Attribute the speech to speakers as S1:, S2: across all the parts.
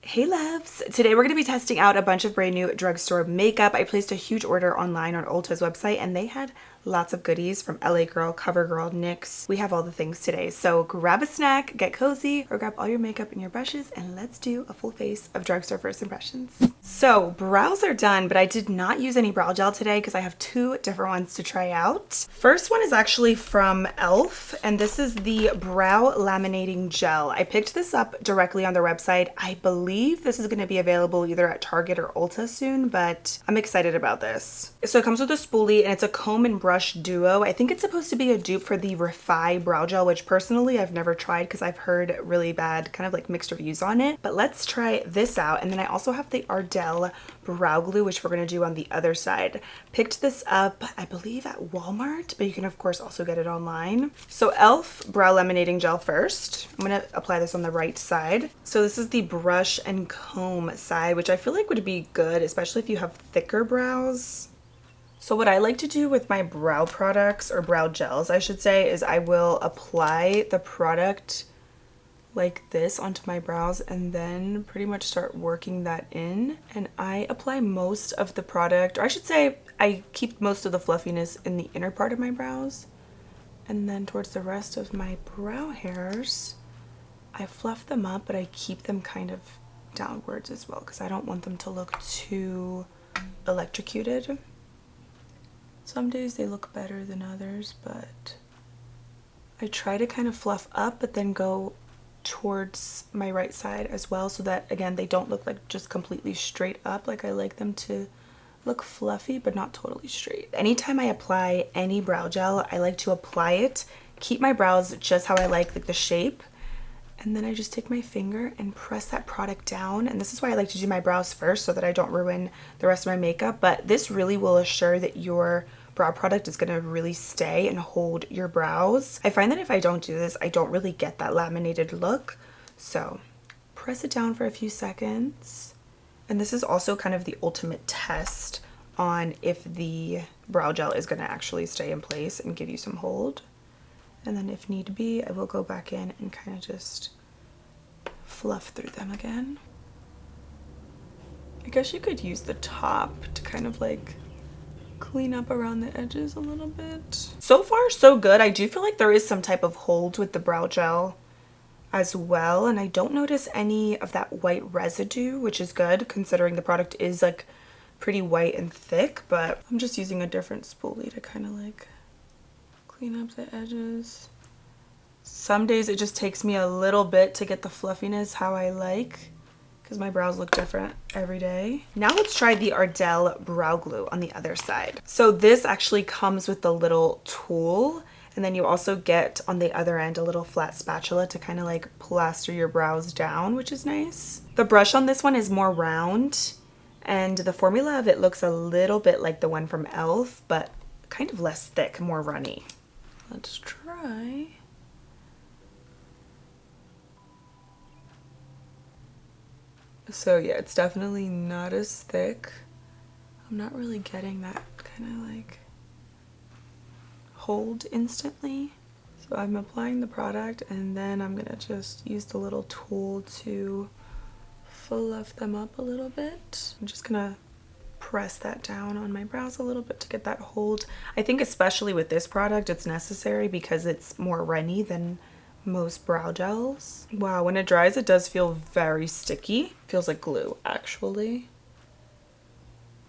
S1: Hey loves! Today we're going to be testing out a bunch of brand new drugstore makeup. I placed a huge order online on Ulta's website and they had lots of goodies from LA Girl, CoverGirl, NYX. We have all the things today. So grab a snack, get cozy, or grab all your makeup and your brushes and let's do a full face of drugstore first impressions. So brows are done, but I did not use any brow gel today because I have two different ones to try out. First one is actually from e.l.f. and this is the brow laminating gel. I picked this up directly on their website. I believe this is going to be available either at Target or Ulta soon, but I'm excited about this. So it comes with a spoolie and it's a comb and brush duo. I think it's supposed to be a dupe for the Refi brow gel, which personally I've never tried because I've heard really bad kind of like mixed reviews on it. But let's try this out. And then I also have the Ardell brow glue, which we're going to do on the other side. Picked this up, I believe at Walmart, but you can of course also get it online. So e.l.f. brow laminating gel first. I'm going to apply this on the right side. So this is the brush and comb side, which I feel like would be good, especially if you have thicker brows. So what I like to do with my brow products, or brow gels I should say, is I will apply the product like this onto my brows and then pretty much start working that in. And I apply most of the product, or I should say I keep most of the fluffiness in the inner part of my brows. And then towards the rest of my brow hairs, I fluff them up, but I keep them kind of downwards as well because I don't want them to look too electrocuted. Some days they look better than others, but I try to kind of fluff up but then go towards my right side as well so that again they don't look like just completely straight up. Like I like them to look fluffy but not totally straight. Anytime I apply any brow gel, I like to apply it, keep my brows just how I like the shape, and then I just take my finger and press that product down. And this is why I like to do my brows first so that I don't ruin the rest of my makeup. But this really will assure that your brow product is going to really stay and hold your brows. I find that if I don't do this, I don't really get that laminated look. So press it down for a few seconds. And this is also kind of the ultimate test on if the brow gel is going to actually stay in place and give you some hold. And then if need be, I will go back in and kind of just fluff through them again. I guess you could use the top to kind of like clean up around the edges a little bit. So far so good. I do feel like there is some type of hold with the brow gel as well, and I don't notice any of that white residue, which is good considering the product is like pretty white and thick. But I'm just using a different spoolie to kind of like clean up the edges. Some days it just takes me a little bit to get the fluffiness how I like, because my brows look different every day. Now let's try the Ardell brow glue on the other side. So this actually comes with the little tool, and then you also get on the other end a little flat spatula to kind of like plaster your brows down, which is nice. The brush on this one is more round, and the formula of it looks a little bit like the one from e.l.f., but kind of less thick, more runny. Let's try. So yeah, it's definitely not as thick. I'm not really getting that kind of like hold instantly. So I'm applying the product and then I'm gonna just use the little tool to fluff them up a little bit. I'm just gonna press that down on my brows a little bit to get that hold. I think especially with this product it's necessary because it's more runny than most brow gels. Wow, when it dries it does feel very sticky. Feels like glue actually.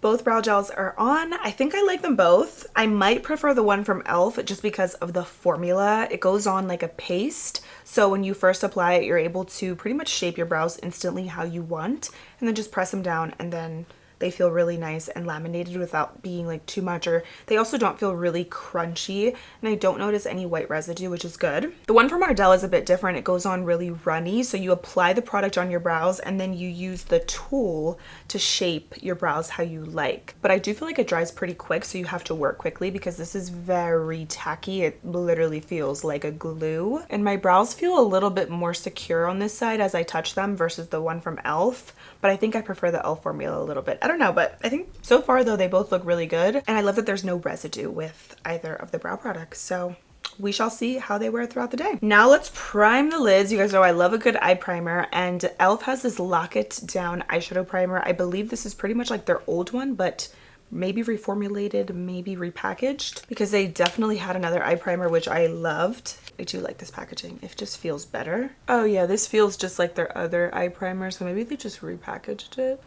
S1: Both brow gels are on. I think I like them both. I might prefer the one from e.l.f. just because of the formula. It goes on like a paste, so when you first apply it you're able to pretty much shape your brows instantly how you want and then just press them down, and then they feel really nice and laminated without being like too much, or they also don't feel really crunchy, and I don't notice any white residue, which is good. The one from Ardell is a bit different. It goes on really runny, so you apply the product on your brows and then you use the tool to shape your brows how you like. But I do feel like it dries pretty quick, so you have to work quickly because this is very tacky. It literally feels like a glue, and my brows feel a little bit more secure on this side as I touch them versus the one from e.l.f., but I think I prefer the e.l.f. formula a little bit. I don't know, but I think so far though they both look really good, and I love that there's no residue with either of the brow products. So we shall see how they wear throughout the day. Now let's prime the lids. You guys know I love a good eye primer, and e.l.f. has this Lock It Down eyeshadow primer. I believe this is pretty much like their old one, but maybe reformulated, maybe repackaged, because they definitely had another eye primer, which I loved. I do like this packaging. It just feels better. Oh yeah, this feels just like their other eye primer, so maybe they just repackaged it.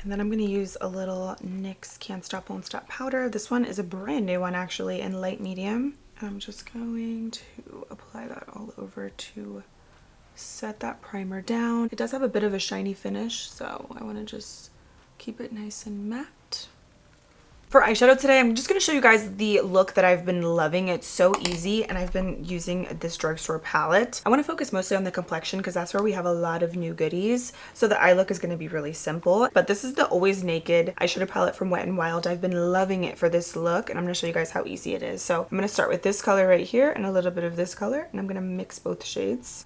S1: And then I'm going to use a little NYX Can't Stop Won't Stop powder. This one is a brand new one actually in light medium. I'm just going to apply that all over to set that primer down. It does have a bit of a shiny finish, so I want to just keep it nice and matte. For eyeshadow today, I'm just going to show you guys the look that I've been loving. It's so easy, and I've been using this drugstore palette. I want to focus mostly on the complexion because that's where we have a lot of new goodies. So the eye look is going to be really simple. But this is the Always Naked eyeshadow palette from Wet n Wild. I've been loving it for this look, and I'm going to show you guys how easy it is. So I'm going to start with this color right here and a little bit of this color, and I'm going to mix both shades.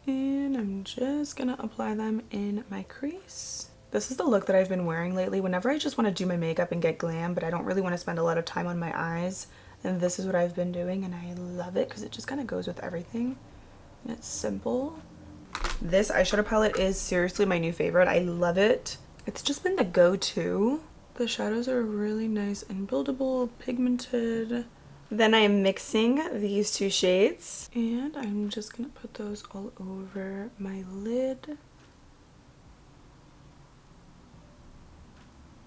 S1: And I'm just going to apply them in my crease. This is the look that I've been wearing lately whenever I just want to do my makeup and get glam, but I don't really want to spend a lot of time on my eyes. And this is what I've been doing, and I love it because it just kind of goes with everything. And it's simple. This eyeshadow palette is seriously my new favorite. I love it. It's just been the go-to. The shadows are really nice and buildable, pigmented. Then I am mixing these two shades, and I'm just going to put those all over my lid.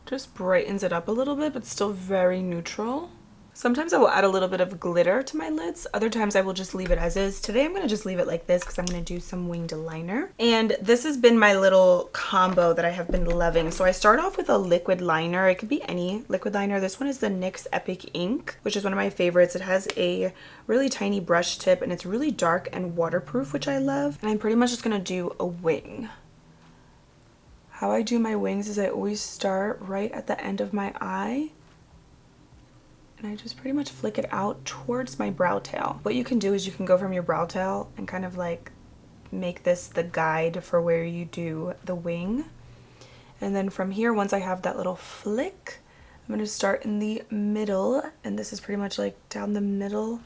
S1: Just brightens it up a little bit, but still very neutral. Sometimes I will add a little bit of glitter to my lids. Other times I will just leave it as is. Today I'm going to just leave it like this because I'm going to do some winged liner. And this has been my little combo that I have been loving. So I start off with a liquid liner. It could be any liquid liner. This one is the NYX Epic Ink, which is one of my favorites. It has a really tiny brush tip, and it's really dark and waterproof, which I love. And I'm pretty much just going to do a wing. How I do my wings is I always start right at the end of my eye, and I just pretty much flick it out towards my brow tail. What you can do is you can go from your brow tail and kind of like make this the guide for where you do the wing. And then from here, once I have that little flick, I'm going to start in the middle, and this is pretty much like down the middle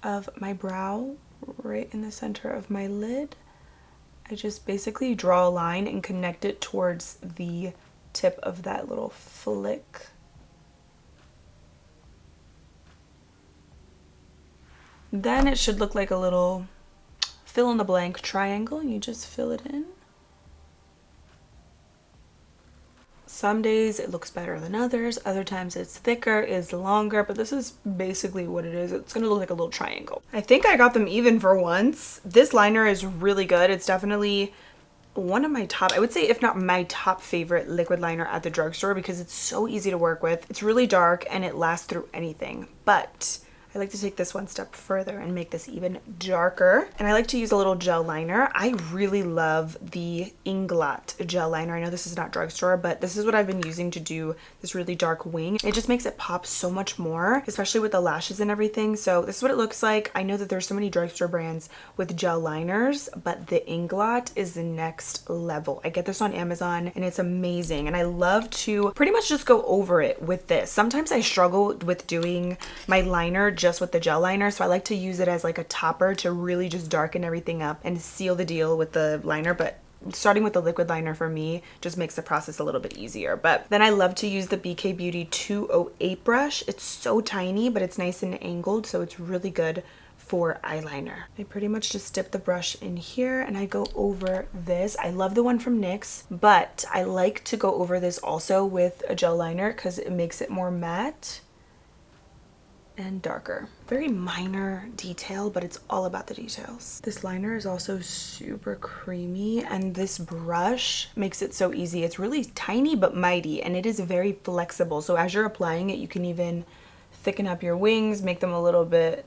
S1: of my brow, right in the center of my lid. I just basically draw a line and connect it towards the tip of that little flick. Then it should look like a little fill in the blank triangle, and you just fill it in. Some days it looks better than others. Other times it's thicker, it's longer, but this is basically what it is. It's gonna look like a little triangle. I think I got them even for once. This liner is really good. It's definitely one of my top, I would say if not my top favorite liquid liner at the drugstore because it's so easy to work with. It's really dark and it lasts through anything, but I like to take this one step further and make this even darker. And I like to use a little gel liner. I really love the Inglot gel liner. I know this is not drugstore, but this is what I've been using to do this really dark wing. It just makes it pop so much more, especially with the lashes and everything. So this is what it looks like. I know that there's so many drugstore brands with gel liners, but the Inglot is the next level. I get this on Amazon and it's amazing. And I love to pretty much just go over it with this. Sometimes I struggle with doing my liner just with the gel liner, so I like to use it as like a topper to really just darken everything up and seal the deal with the liner. But starting with the liquid liner for me just makes the process a little bit easier. But then I love to use the BK Beauty 208 brush. It's so tiny, but it's nice and angled, so it's really good for eyeliner. I pretty much just dip the brush in here and I go over this. I love the one from NYX, but I like to go over this also with a gel liner because it makes it more matte and darker. Very minor detail, but it's all about the details. This liner is also super creamy, and this brush makes it so easy. It's really tiny but mighty, and it is very flexible. So as you're applying it, you can even thicken up your wings, make them a little bit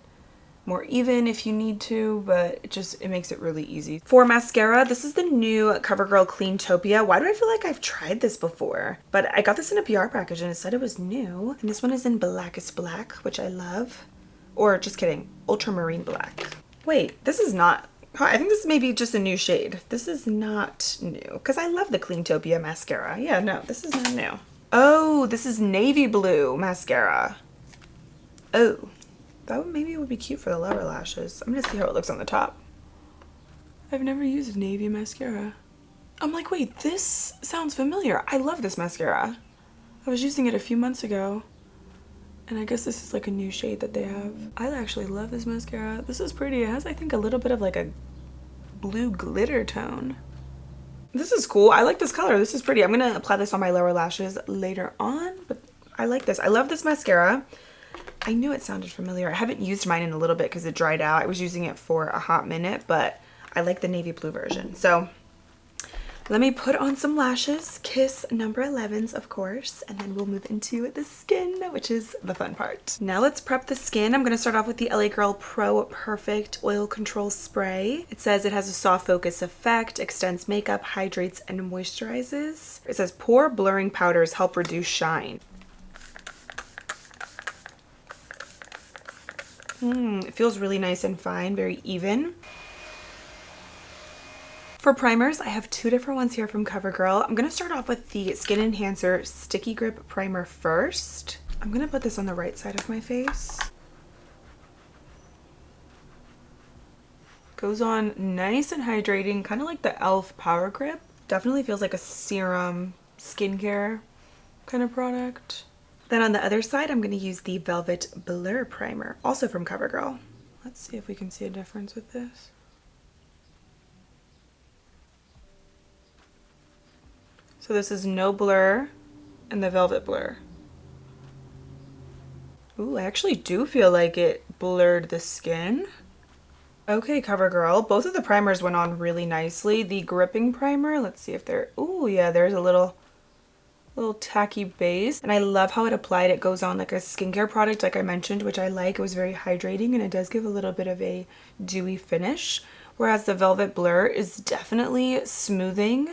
S1: more even if you need to, but it makes it really easy. For mascara, this is the new CoverGirl Cleantopia. Why do I feel like I've tried this before? But I got this in a PR package and it said it was new. And this one is in Blackest Black, which I love. Or just kidding, Ultramarine Black. Wait, this is not, I think this is maybe just a new shade. This is not new, because I love the Cleantopia mascara. Yeah, no, this is not new. Oh, this is navy blue mascara. Oh, that would, maybe it would be cute for the lower lashes. I'm gonna see how it looks on the top. I've never used navy mascara. I'm like, wait, this sounds familiar. I love this mascara. I was using it a few months ago, and I guess this is like a new shade that they have. I actually love this mascara. This is pretty. It has, I think, a little bit of like a blue glitter tone. This is cool. I like this color. This is pretty. I'm gonna apply this on my lower lashes later on, but I like this. I love this mascara. I knew it sounded familiar. I haven't used mine in a little bit because it dried out. I was using it for a hot minute, but I like the navy blue version. So let me put on some lashes, kiss number 11s, of course, and then we'll move into the skin, which is the fun part. Now let's prep the skin. I'm gonna start off with the LA Girl Pro Perfect Oil Control Spray. It says it has a soft focus effect, extends makeup, hydrates, and moisturizes. It says pore blurring powders help reduce shine. It feels really nice and fine, very even. For primers, I have two different ones here from CoverGirl. I'm gonna start off with the Skin Enhancer Sticky Grip Primer first. I'm gonna put this on the right side of my face. Goes on nice and hydrating, kind of like the e.l.f. Power Grip. Definitely feels like a serum skincare kind of product. Then on the other side, I'm gonna use the Velvet Blur Primer, also from CoverGirl. Let's see if we can see a difference with this. So this is no blur and the Velvet Blur. Ooh, I actually do feel like it blurred the skin. Okay, CoverGirl, both of the primers went on really nicely. The gripping primer, let's see if there, ooh yeah, there's a little tacky base, and I love how it applied. It goes on like a skincare product, like I mentioned, which I like. It was very hydrating, and it does give a little bit of a dewy finish, whereas the Velvet Blur is definitely smoothing,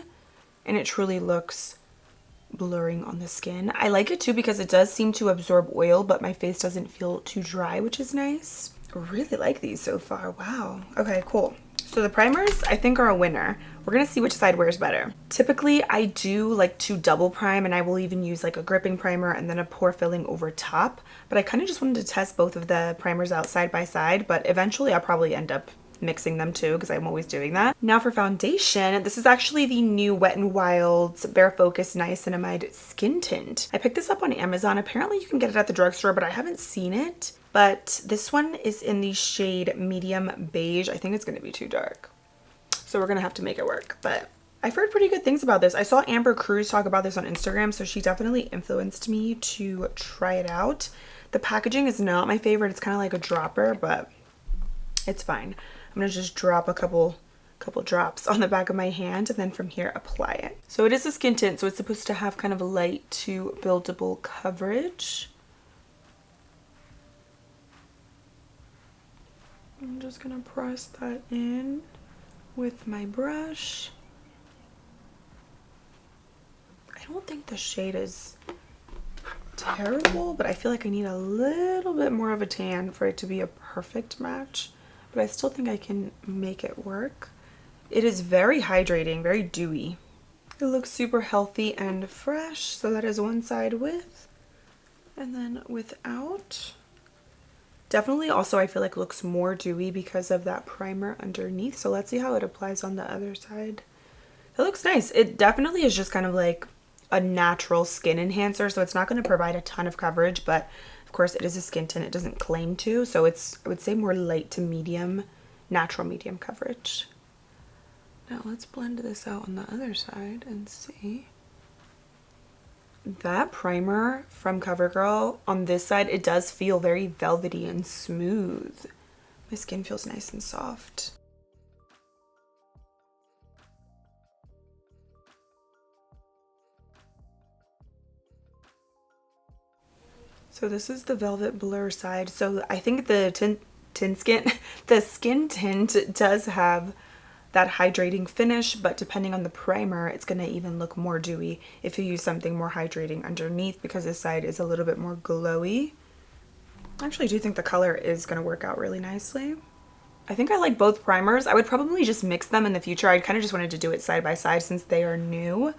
S1: and it truly looks blurring on the skin. I like it too because it does seem to absorb oil, but my face doesn't feel too dry, which is nice. I really like these so far. Wow. Okay, cool. So the primers, I think, are a winner. We're gonna see which side wears better. Typically, I do like to double prime, and I will even use like a gripping primer and then a pore filling over top. But I kind of just wanted to test both of the primers out side by side, but eventually I'll probably end up mixing them too because I'm always doing that. Now for foundation, this is actually the new Wet n Wild's Bare Focus Niacinamide Skin Tint. I picked this up on Amazon. Apparently you can get it at the drugstore, but I haven't seen it. But this one is in the shade medium beige. I think it's going to be too dark, so we're going to have to make it work. But I've heard pretty good things about this. I saw Amber Cruz talk about this on Instagram, so she definitely influenced me to try it out. The packaging is not my favorite. It's kind of like a dropper, but it's fine. I'm going to just drop a couple drops on the back of my hand, and then from here apply it. So it is a skin tint, so it's supposed to have kind of a light to buildable coverage. I'm just gonna press that in with my brush. I don't think the shade is terrible, but I feel like I need a little bit more of a tan for it to be a perfect match. But I still think I can make it work. It is very hydrating, very dewy. It looks super healthy and fresh. So that is one side with, and then without. Definitely also I feel like looks more dewy because of that primer underneath. So let's see how it applies on the other side. It looks nice. It definitely is just kind of like a natural skin enhancer. So it's not going to provide a ton of coverage, but of course it is a skin tint. It doesn't claim to. So it's, I would say, more light to medium, natural medium coverage. Now let's blend this out on the other side and see. That primer from CoverGirl on this side, it does feel very velvety and smooth. My skin feels nice and soft. So this is the Velvet Blur side. So I think the the skin tint does have that hydrating finish, but depending on the primer, it's gonna even look more dewy if you use something more hydrating underneath, because this side is a little bit more glowy. I actually do think the color is gonna work out really nicely. I think I like both primers. I would probably just mix them in the future. I kind of just wanted to do it side by side since they are new,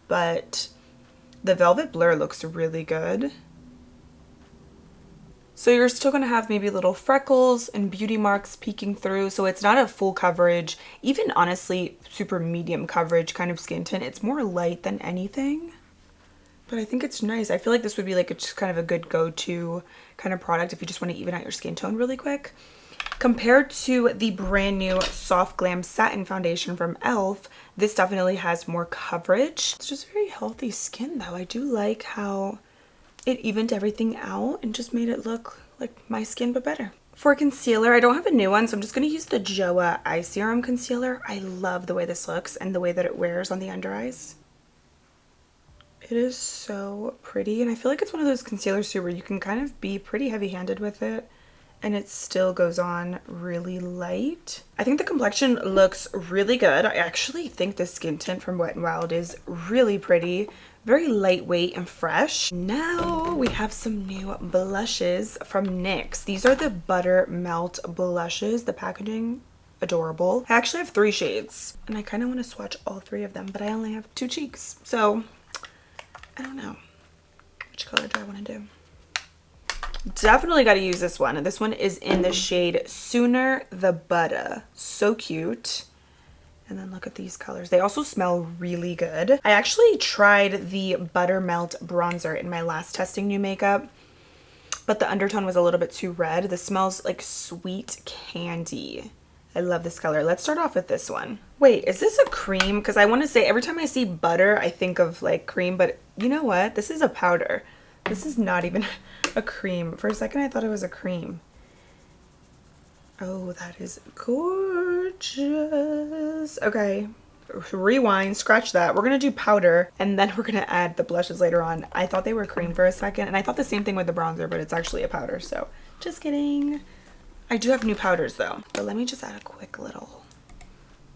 S1: but the Velvet Blur looks really good. So you're still gonna have maybe little freckles and beauty marks peeking through. So it's not a full coverage, even honestly, super medium coverage kind of skin tint. It's more light than anything. But I think it's nice. I feel like this would be like just kind of a good go-to kind of product if you just want to even out your skin tone really quick. Compared to the brand new Soft Glam Satin Foundation from e.l.f., this definitely has more coverage. It's just very healthy skin though. I do like how it evened everything out and just made it look like my skin but better. For concealer, I don't have a new one, so I'm just going to use the JoA Eye Serum Concealer. I love the way this looks and the way that it wears on the under eyes. It is so pretty, and I feel like it's one of those concealers too where you can kind of be pretty heavy-handed with it and it still goes on really light. I think the complexion looks really good. I actually think the skin tint from Wet n Wild is really pretty, very lightweight and fresh. Now we have some new blushes from NYX. These are the Butter Melt blushes. The packaging, adorable. I actually have 3 shades and I kind of want to swatch all 3 of them, but I only have 2 cheeks, so I don't know. Which color do I want to do? Definitely got to use this one. And this one is in the shade Sooner the Butter. So cute. And then look at these colors. They also smell really good. I actually tried the Butter Melt bronzer in my last testing new makeup, but the undertone was a little bit too red. This smells like sweet candy. I love this color. Let's start off with this one. Wait, is this a cream? Because I want to say every time I see butter, I think of like cream, but you know what? This is a powder. This is not even a cream. For a second, I thought it was a cream. Oh, that is gorgeous. Okay, rewind, scratch that. We're going to do powder and then we're going to add the blushes later on. I thought they were cream for a second and I thought the same thing with the bronzer, but it's actually a powder. So just kidding. I do have new powders though, but let me just add a quick little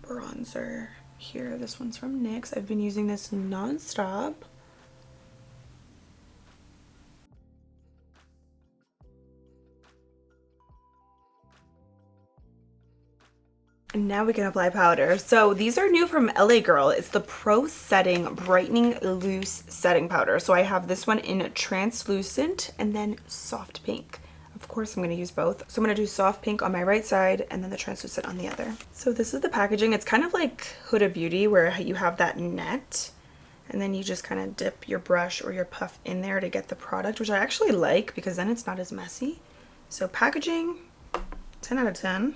S1: bronzer here. This one's from NYX. I've been using this nonstop. And now we can apply powder. So these are new from LA Girl. It's the Pro Setting Brightening Loose Setting Powder. So I have this one in translucent and then soft pink. Of course, I'm going to use both. So I'm going to do soft pink on my right side and then the translucent on the other. So this is the packaging. It's kind of like Huda Beauty where you have that net and then you just kind of dip your brush or your puff in there to get the product, which I actually like because then it's not as messy. So packaging, 10 out of 10.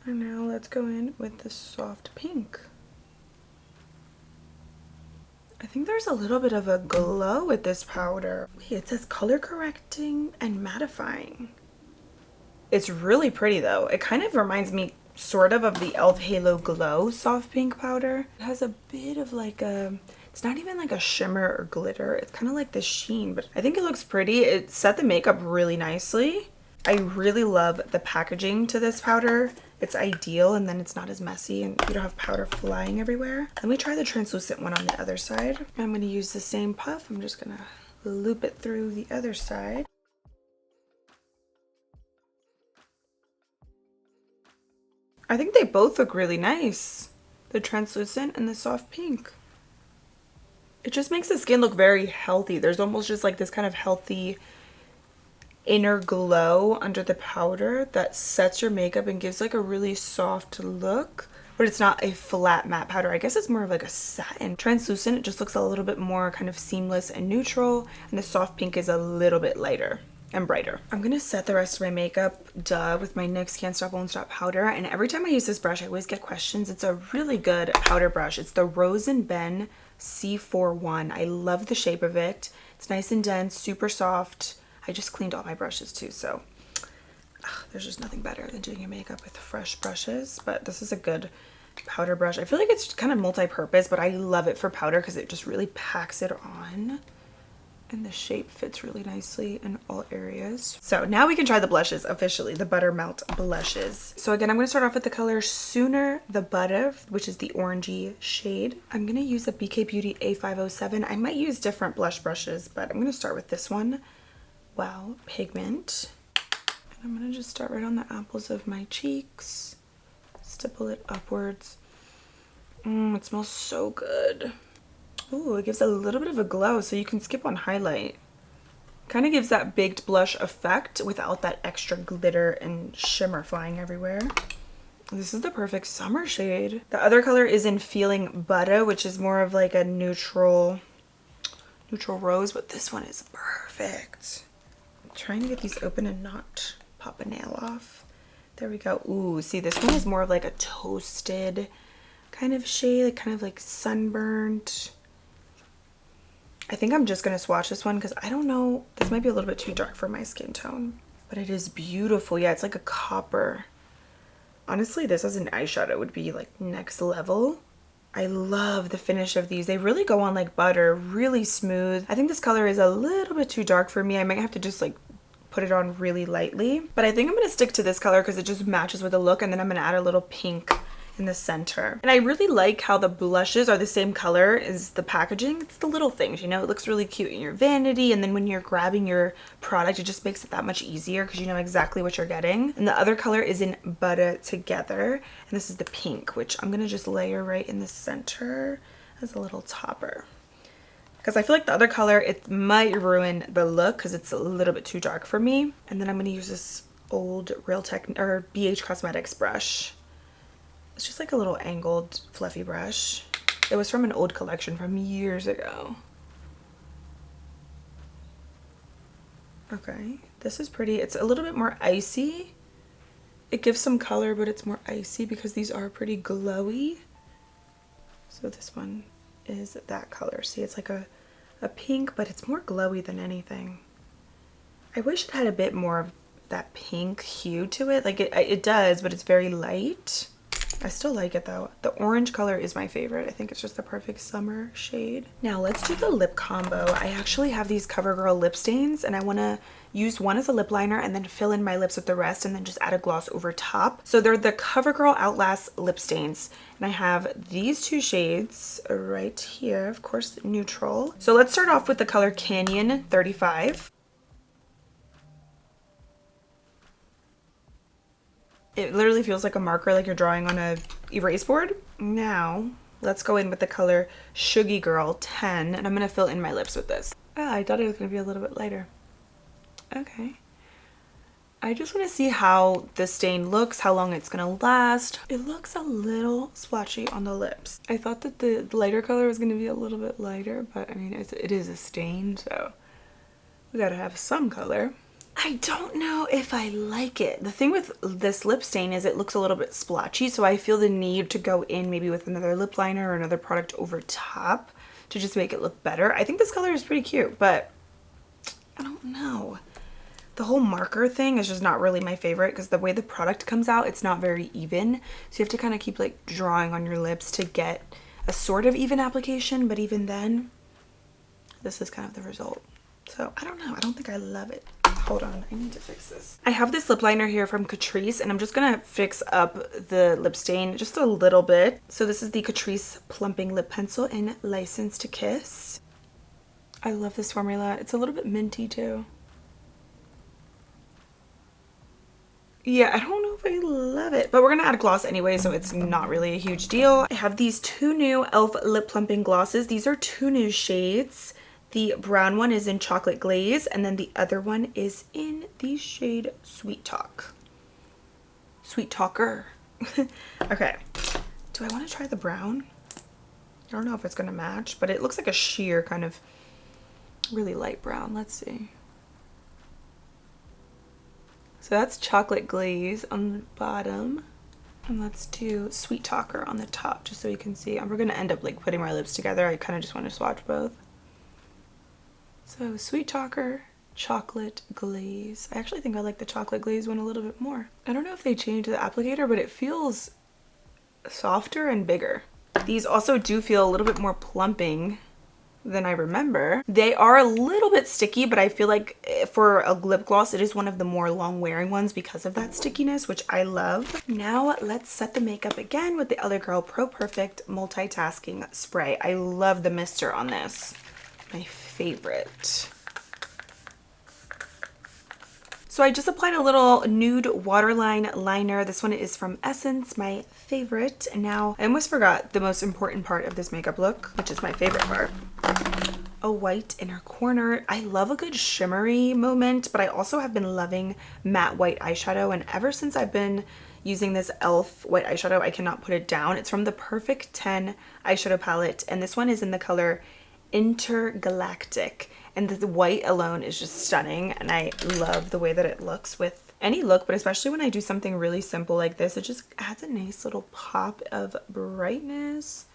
S1: And now let's go in with the soft pink. I think there's a little bit of a glow with this powder. Wait, it says color correcting and mattifying. It's really pretty though. It kind of reminds me sort of the e.l.f. Halo Glow soft pink powder. It has a bit of like a, it's not even like a shimmer or glitter. It's kind of like this sheen, but I think it looks pretty. It set the makeup really nicely. I really love the packaging to this powder. It's ideal and then it's not as messy and you don't have powder flying everywhere. Let me try the translucent one on the other side. I'm going to use the same puff. I'm just going to loop it through the other side. I think they both look really nice. The translucent and the soft pink. It just makes the skin look very healthy. There's almost just like this kind of healthy inner glow under the powder that sets your makeup and gives like a really soft look, but it's not a flat matte powder. I guess it's more of like a satin. Translucent, it just looks a little bit more kind of seamless and neutral, and the soft pink is a little bit lighter and brighter. I'm gonna set the rest of my makeup, with my NYX Can't Stop Won't Stop powder, and every time I use this brush I always get questions. It's a really good powder brush. It's the Rose and Ben C41. I love the shape of it. It's nice and dense, super soft. I just cleaned all my brushes too, so there's just nothing better than doing your makeup with fresh brushes. But this is a good powder brush. I feel like it's kind of multi-purpose, but I love it for powder because it just really packs it on. And the shape fits really nicely in all areas. So now we can try the blushes officially, the Butter Melt blushes. So again, I'm going to start off with the color Sooner the Butter, which is the orangey shade. I'm going to use a BK Beauty A507. I might use different blush brushes, but I'm going to start with this one. Wow, Pigment. And I'm going to just start right on the apples of my cheeks. Stipple it upwards. It smells so good. Ooh, it gives a little bit of a glow, so you can skip on highlight. Kind of gives that baked blush effect without that extra glitter and shimmer flying everywhere. This is the perfect summer shade. The other color is in Feeling Butter, which is more of like a neutral rose, but this one is perfect. I'm trying to get these open and not pop a nail off. There we go. Ooh, see, this one is more of like a toasted kind of shade, like kind of like sunburned. I think I'm just gonna swatch this one because I don't know, this might be a little bit too dark for my skin tone, but it is beautiful. Yeah, it's like a copper. Honestly, this as an eyeshadow would be like next level. I love the finish of these. They really go on like butter, really smooth. I think this color is a little bit too dark for me. I might have to just like put it on really lightly, but I think I'm gonna stick to this color because it just matches with the look, and then I'm gonna add a little pink in the center. And I really like how the blushes are the same color as the packaging. It's the little things, you know, it looks really cute in your vanity, and then when you're grabbing your product, it just makes it that much easier because you know exactly what you're getting. And the other color is in Butter Together, and this is the pink, which I'm gonna just layer right in the center as a little topper. Because I feel like the other color, it might ruin the look because it's a little bit too dark for me. And then I'm gonna use this old Real Tech or BH Cosmetics brush. It's just like a little angled fluffy brush. It was from an old collection from years ago. Okay, this is pretty. It's a little bit more icy. It gives some color, but it's more icy because these are pretty glowy. So this one is that color. See, it's like a pink, but it's more glowy than anything. I wish it had a bit more of that pink hue to it. Like it does, but it's very light. I still like it though. The orange color is my favorite. I think it's just the perfect summer shade. Now let's do the lip combo. I actually have these CoverGirl lip stains, and I want to use one as a lip liner and then fill in my lips with the rest and then just add a gloss over top. So they're the CoverGirl Outlast lip stains, and I have these two shades right here, of course neutral. So let's start off with the color Canyon 35. It literally feels like a marker, like you're drawing on a erase board. Now, let's go in with the color Shuggy Girl 10, and I'm gonna fill in my lips with this. Ah, I thought it was gonna be a little bit lighter. Okay. I just wanna see how the stain looks, how long it's gonna last. It looks a little splotchy on the lips. I thought that the lighter color was gonna be a little bit lighter, but I mean, it is a stain, so we gotta have some color. I don't know if I like it. The thing with this lip stain is it looks a little bit splotchy, so I feel the need to go in maybe with another lip liner or another product over top to just make it look better. I think this color is pretty cute, but I don't know. The whole marker thing is just not really my favorite because the way the product comes out, it's not very even. So you have to kind of keep like drawing on your lips to get a sort of even application, but even then, this is kind of the result. So I don't know. I don't think I love it. Hold on, I need to fix this. I have this lip liner here from Catrice, and I'm just gonna fix up the lip stain just a little bit. So this is the Catrice Plumping Lip Pencil in License to Kiss. I love this formula. It's a little bit minty too. Yeah, I don't know if I love it, but we're gonna add gloss anyway, so it's not really a huge deal. I have these two new e.l.f. lip plumping glosses. These are two new shades. The brown one is in Chocolate Glaze, and then the other one is in the shade Sweet Talk. Sweet Talker. Okay, do I want to try the brown? I don't know if it's gonna match, but it looks like a sheer kind of really light brown. Let's see. So that's Chocolate Glaze on the bottom, and let's do Sweet Talker on the top, just so you can see. And we're gonna end up like putting my lips together. I kind of just want to swatch both. So Sweet Talker, Chocolate Glaze. I actually think I like the Chocolate Glaze one a little bit more. I don't know if they changed the applicator, but it feels softer and bigger. These also do feel a little bit more plumping than I remember. They are a little bit sticky, but I feel like for a lip gloss, it is one of the more long wearing ones because of that stickiness, which I love. Now let's set the makeup again with the Other Girl Pro Perfect Multitasking Spray. I love the mister on this. My favorite. So I just applied a little nude waterline liner. This one is from Essence, my favorite. And now I almost forgot the most important part of this makeup look, which is my favorite part. a white inner corner. I love a good shimmery moment, but I also have been loving matte white eyeshadow, and ever since I've been using this e.l.f. white eyeshadow, I cannot put it down. It's from the Perfect 10 eyeshadow palette, and this one is in the color Intergalactic, and the white alone is just stunning, and I love the way that it looks with any look, but especially when I do something really simple like this, it just adds a nice little pop of brightness.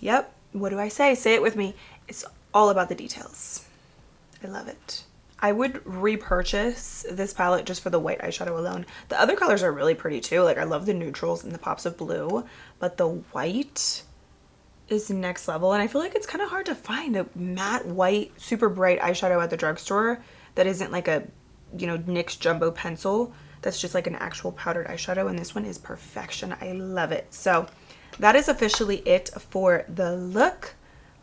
S1: Yep, what do I say? Say it with me. It's all about the details. I love it. I would repurchase this palette just for the white eyeshadow alone. The other colors are really pretty too. Like, I love the neutrals and the pops of blue, but the white is next level. And I feel like it's kind of hard to find a matte white, super bright eyeshadow at the drugstore that isn't like a, you know, NYX jumbo pencil. That's just like an actual powdered eyeshadow. And this one is perfection. I love it. So that is officially it for the look.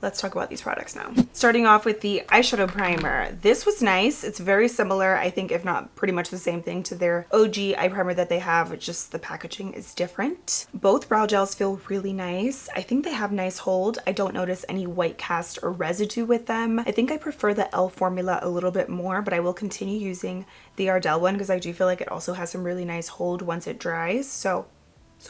S1: Let's talk about these products now. Starting off with the eyeshadow primer. This was nice. It's very similar, I think, if not pretty much the same thing to their OG eye primer that they have, just the packaging is different. Both brow gels feel really nice. I think they have nice hold. I don't notice any white cast or residue with them. I think I prefer the e.l.f. formula a little bit more, but I will continue using the Ardell one because I do feel like it also has some really nice hold once it dries. So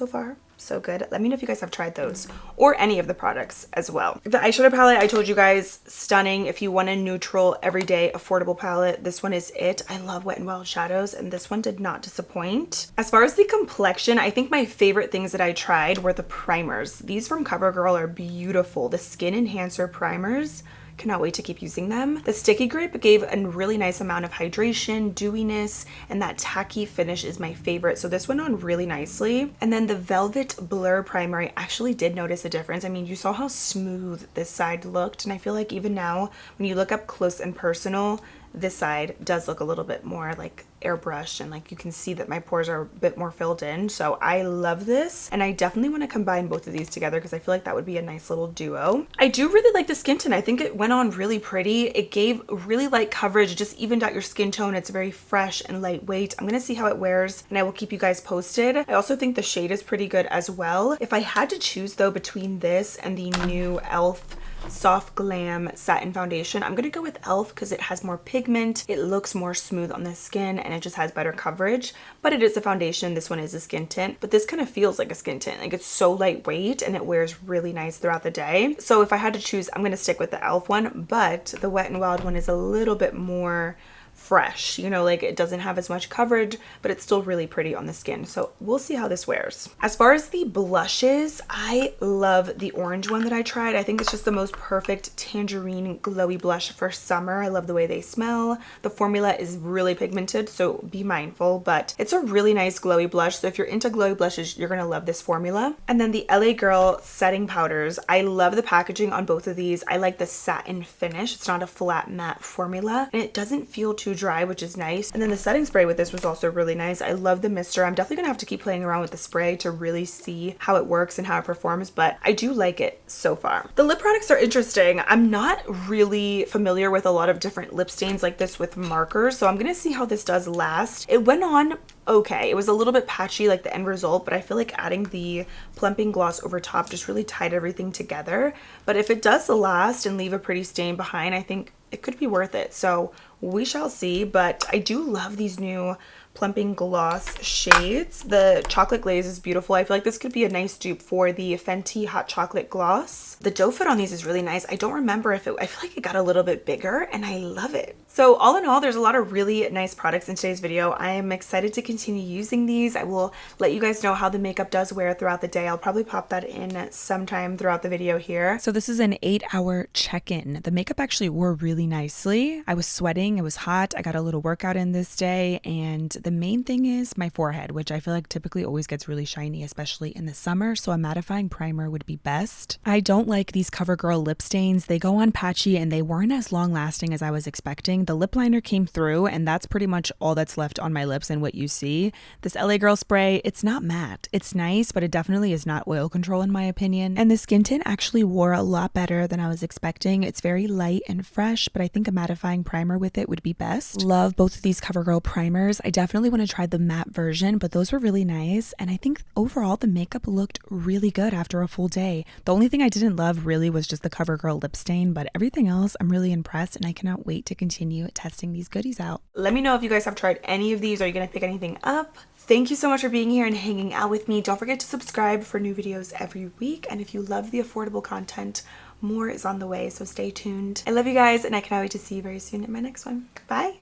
S1: far, so good. Let me know if you guys have tried those or any of the products as well. The eyeshadow palette, I told you guys, stunning. If you want a neutral, everyday, affordable palette, this one is it. I love Wet n Wild shadows, and this one did not disappoint. As far as the complexion, I think my favorite things that I tried were the primers. These from CoverGirl are beautiful. The Skin Enhancer primers. Cannot wait to keep using them. The Sticky Grip gave a really nice amount of hydration, dewiness, and that tacky finish is my favorite. So this went on really nicely. And then the Velvet Blur Primer, I actually did notice a difference. I mean, you saw how smooth this side looked, and I feel like even now, when you look up close and personal, this side does look a little bit more like airbrush, and like you can see that my pores are a bit more filled in. So I love this, and I definitely want to combine both of these together because I feel like that would be a nice little duo. I do really like the skin tone. I think it went on really pretty. It gave really light coverage, just evened out your skin tone. It's very fresh and lightweight. I'm gonna see how it wears, and I will keep you guys posted. I also think the shade is pretty good as well. If I had to choose though between this and the new e.l.f. Soft Glam Satin Foundation, I'm gonna go with e.l.f. because it has more pigment, it looks more smooth on the skin, and it just has better coverage. But it is a foundation. This one is a skin tint, but this kind of feels like a skin tint. Like, it's so lightweight and it wears really nice throughout the day. So if I had to choose, I'm gonna stick with the e.l.f. one, but the Wet n Wild one is a little bit more fresh, you know, like it doesn't have as much coverage, but it's still really pretty on the skin. So we'll see how this wears. As far as the blushes, I love the orange one that I tried. I think it's just the most perfect tangerine glowy blush for summer. I love the way they smell. The formula is really pigmented, so be mindful, but it's a really nice glowy blush. So if you're into glowy blushes, you're gonna love this formula. And then the LA Girl setting powders. I love the packaging on both of these. I like the satin finish. It's not a flat matte formula, and it doesn't feel too dry, which is nice. And then the setting spray with this was also really nice. I love the mister. I'm definitely gonna have to keep playing around with the spray to really see how it works and how it performs, but I do like it so far. The lip products are interesting. I'm not really familiar with a lot of different lip stains like this with markers, so I'm gonna see how this does last. It went on okay. It was a little bit patchy, like the end result, but I feel like adding the plumping gloss over top just really tied everything together. But if it does last and leave a pretty stain behind, I think it could be worth it. So we shall see, but I do love these new plumping gloss shades. The chocolate glaze is beautiful. I feel like this could be a nice dupe for the Fenty hot chocolate gloss. The doe foot on these is really nice. I don't remember if I feel like it got a little bit bigger, and I love it. So all in all, there's a lot of really nice products in today's video. I am excited to continue using these. I will let you guys know how the makeup does wear throughout the day. I'll probably pop that in sometime throughout the video here.
S2: So this is an 8-hour check-in. The makeup actually wore really nicely. I was sweating, it was hot. I got a little workout in this day, and the main thing is my forehead, which I feel like typically always gets really shiny, especially in the summer. So a mattifying primer would be best. I don't like these CoverGirl lip stains. They go on patchy and they weren't as long lasting as I was expecting. amazing. The lip liner came through, and that's pretty much all that's left on my lips and what you see. This LA Girl spray, it's not matte. It's nice, but it definitely is not oil control in my opinion. And the skin tint actually wore a lot better than I was expecting. It's very light and fresh, but I think a mattifying primer with it would be best. Love both of these CoverGirl primers. I definitely want to try the matte version, but those were really nice. And I think overall the makeup looked really good after a full day. The only thing I didn't love really was just the CoverGirl lip stain, but everything else I'm really impressed, and I cannot wait to continue testing these goodies out.
S1: Let me know if you guys have tried any of these. Are you gonna pick anything up? Thank you so much for being here and hanging out with me. Don't forget to subscribe for new videos every week, and if you love the affordable content, more is on the way, so stay tuned. I love you guys, and I cannot wait to see you very soon in my next one. Bye.